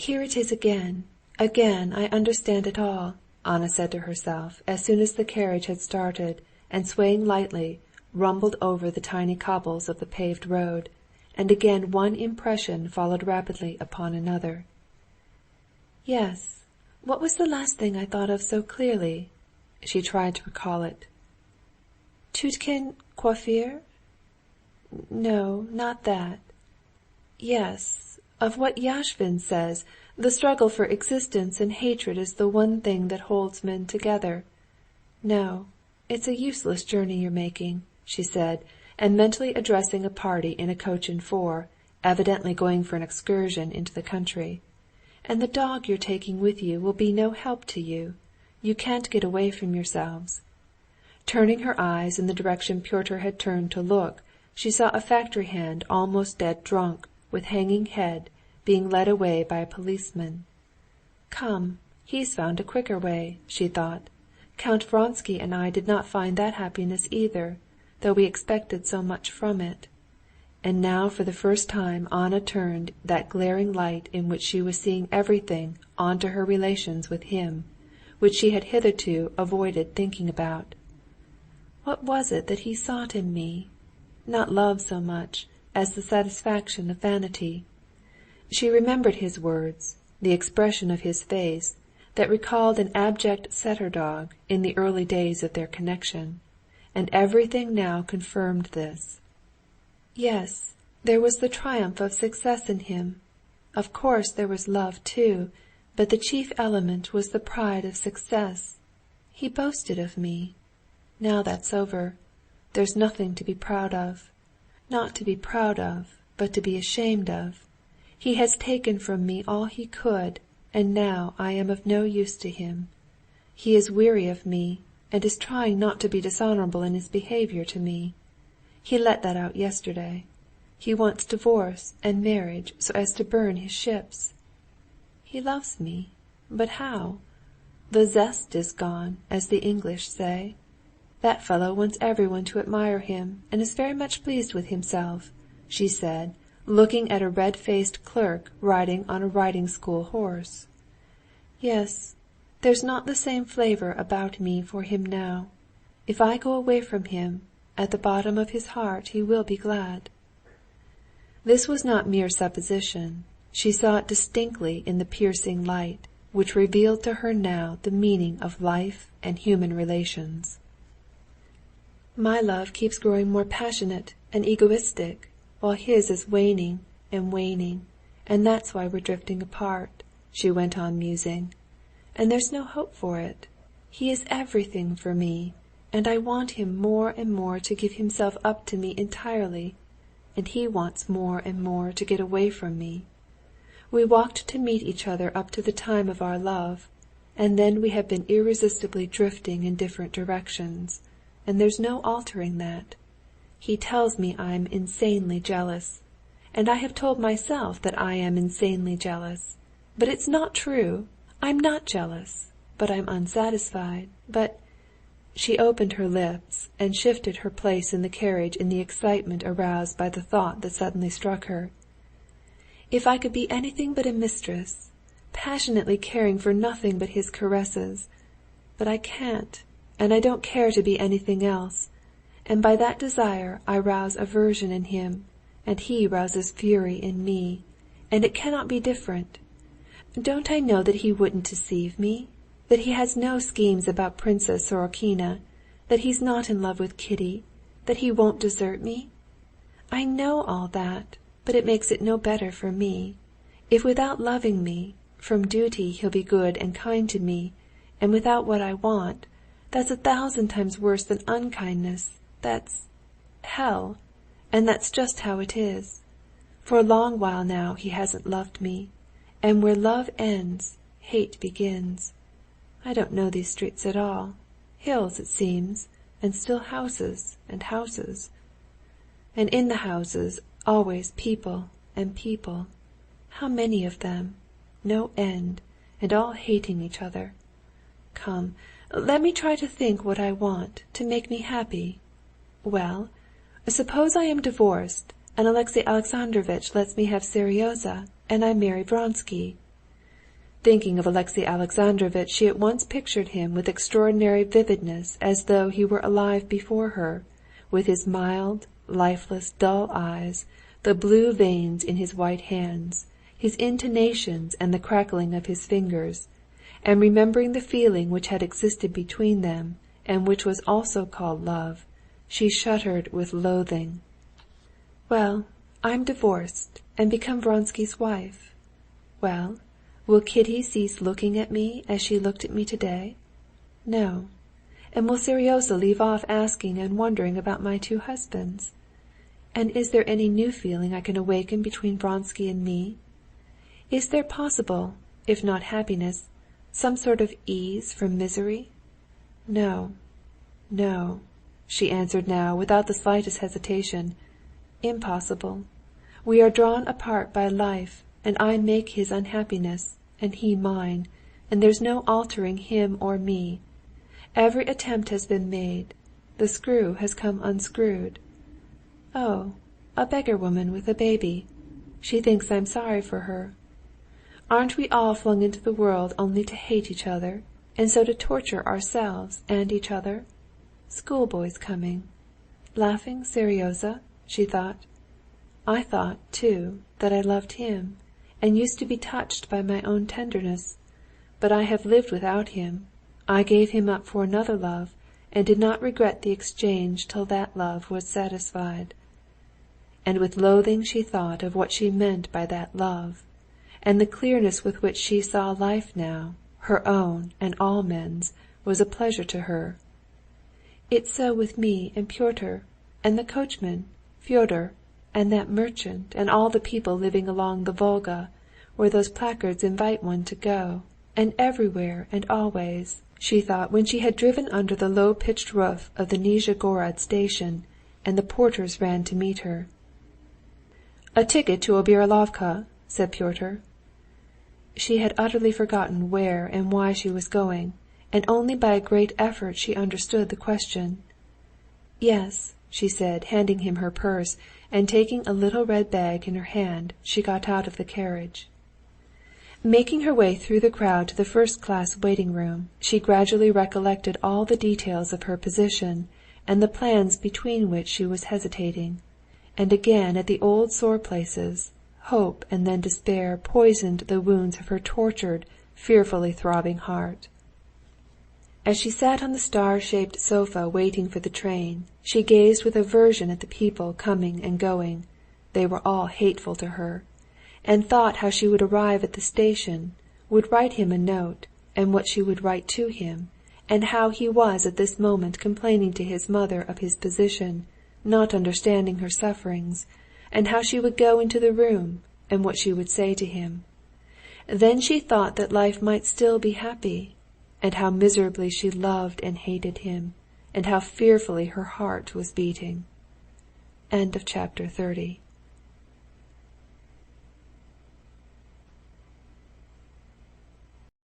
"Here it is again. Again I understand it all," Anna said to herself as soon as the carriage had started and swaying lightly, rumbled over the tiny cobbles of the paved road, and again one impression followed rapidly upon another. "Yes, what was the last thing I thought of so clearly?" She tried to recall it. "Tiutkin coiffure? No, not that. Yes, of what Yashvin says, the struggle for existence and hatred is the one thing that holds men together. No, it's a useless journey you're making," she said, and mentally addressing a party in a coach and four, evidently going for an excursion into the country. "And the dog you're taking with you will be no help to you. You can't get away from yourselves." Turning her eyes in the direction Pyotr had turned to look, she saw a factory hand almost dead drunk, with hanging head, being led away by a policeman. "Come, he's found a quicker way," she thought. "Count Vronsky and I did not find that happiness either, though we expected so much from it." And now for the first time Anna turned that glaring light in which she was seeing everything on to her relations with him, which she had hitherto avoided thinking about. What was it that he sought in me? Not love so much as the satisfaction of vanity. She remembered his words, the expression of his face, that recalled an abject setter dog in the early days of their connection, and everything now confirmed this. Yes, there was the triumph of success in him. Of course there was love too, but the chief element was the pride of success. He boasted of me. Now that's over. There's nothing to be proud of. Not to be proud of, but to be ashamed of. He has taken from me all he could, and now I am of no use to him. He is weary of me, and is trying not to be dishonorable in his behavior to me. He let that out yesterday. He wants divorce and marriage so as to burn his ships. He loves me, but how? The zest is gone, as the English say. That fellow wants everyone to admire him, and is very much pleased with himself," she said, looking at a red-faced clerk riding on a riding-school horse. "Yes, there's not the same flavor about me for him now. If I go away from him, at the bottom of his heart he will be glad." This was not mere supposition. She saw it distinctly in the piercing light, which revealed to her now the meaning of life and human relations. "My love keeps growing more passionate and egoistic, while his is waning, and that's why we're drifting apart," she went on musing. "And there's no hope for it. He is everything for me, and I want him more and more to give himself up to me entirely, and he wants more and more to get away from me. We walked to meet each other up to the time of our love, and then we have been irresistibly drifting in different directions, and there's no altering that. He tells me I'm insanely jealous, and I have told myself that I am insanely jealous, but it's not true. I'm not jealous, but I'm unsatisfied, but—" She opened her lips and shifted her place in the carriage in the excitement aroused by the thought that suddenly struck her. "If I could be anything but a mistress, passionately caring for nothing but his caresses, but I can't, and I don't care to be anything else, and by that desire I rouse aversion in him, and he rouses fury in me, and it cannot be different. Don't I know that he wouldn't deceive me, that he has no schemes about Princess Sorokina, that he's not in love with Kitty, that he won't desert me? I know all that, but it makes it no better for me. If without loving me, from duty he'll be good and kind to me, and without what I want, that's 1,000 times worse than unkindness, that's hell, and that's just how it is. For a long while now he hasn't loved me, and where love ends, hate begins. I don't know these streets at all. Hills, it seems, and still houses and houses. And in the houses always people and people. How many of them? No end, and all hating each other. Come, let me try to think what I want to make me happy. Well, suppose I am divorced, and Alexey Alexandrovitch lets me have Seryozha, and I marry Vronsky. Thinking of Alexey Alexandrovitch, she at once pictured him with extraordinary vividness as though he were alive before her, with his mild, lifeless, dull eyes, the blue veins in his white hands, his intonations and the crackling of his fingers, and remembering the feeling which had existed between them, and which was also called love, she shuddered with loathing. "Well, I'm divorced and become Vronsky's wife. Well, will Kitty cease looking at me as she looked at me today? No. And will Seryozha leave off asking and wondering about my two husbands? And is there any new feeling I can awaken between Vronsky and me? Is there possible, if not happiness, some sort of ease from misery? No, no," she answered now without the slightest hesitation. "Impossible. We are drawn apart by life, and I make his unhappiness, and he mine, and there's no altering him or me. Every attempt has been made. The screw has come unscrewed. Oh, a beggar woman with a baby. She thinks I'm sorry for her. Aren't we all flung into the world only to hate each other, and so to torture ourselves and each other? Schoolboys coming. Laughing Seryozha?" she thought. "I thought, too, that I loved him, and used to be touched by my own tenderness. But I have lived without him. I gave him up for another love, and did not regret the exchange till that love was satisfied." And with loathing she thought of what she meant by that love, and the clearness with which she saw life now, her own and all men's, was a pleasure to her. "It's so with me and Pyotr, and the coachman, Fyodor, and that merchant, and all the people living along the Volga, where those placards invite one to go, and everywhere and always," she thought when she had driven under the low-pitched roof of the Nizhegorod station, and the porters ran to meet her. "A ticket to Obiralovka?" said Pyotr. She had utterly forgotten where and why she was going, and only by a great effort she understood the question. "Yes," she said, handing him her purse, and taking a little red bag in her hand, she got out of the carriage. Making her way through the crowd to the first-class waiting-room, she gradually recollected all the details of her position and the plans between which she was hesitating, and again at the old sore places, hope and then despair poisoned the wounds of her tortured, fearfully throbbing heart. As she sat on the star-shaped sofa waiting for the train, she gazed with aversion at the people coming and going, they were all hateful to her, and thought how she would arrive at the station, would write him a note, and what she would write to him, and how he was at this moment complaining to his mother of his position, not understanding her sufferings, and how she would go into the room, and what she would say to him. Then she thought that life might still be happy, and how miserably she loved and hated him, and how fearfully her heart was beating. End of chapter 30.